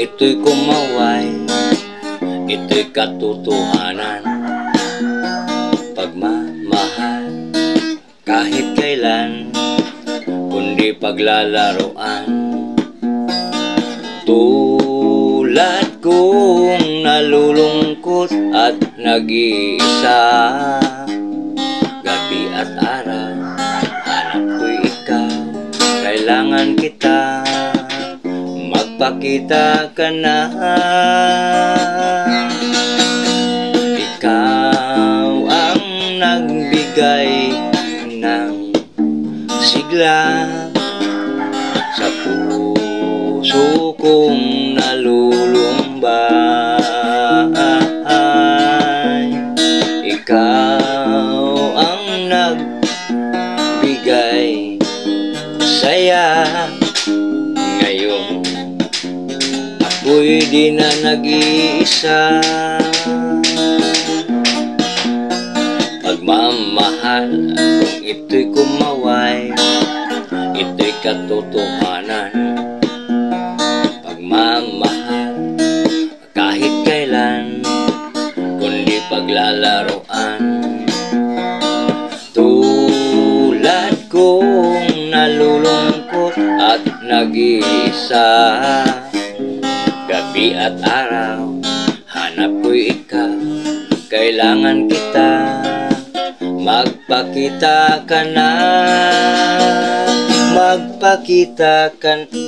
ito'y kumaway, ito'y katotohanan. Pagmamahal kahit kailan, kundi paglalaroan. Tulad kong nalulungkot at nag-iisa, gabi at araw, hanap ko'y ikaw, kailangan kita, magpakita ka na. Ikaw ang nagbigay ng sigla sa puso kong nalulumbay. Ikaw ang nagbigay saya. Ngayon ako'y di na nag-iisa. Pagmamahal kung ito'y kumaway, ito'y katotohanan. Pagmamahal kahit kailan, kundi paglalaroan. Tulad kong nalulungkot at nag-iisa, gabi at araw, hanap ko'y ikaw, kailangan kita, magpakita ka na, magpakita ka na.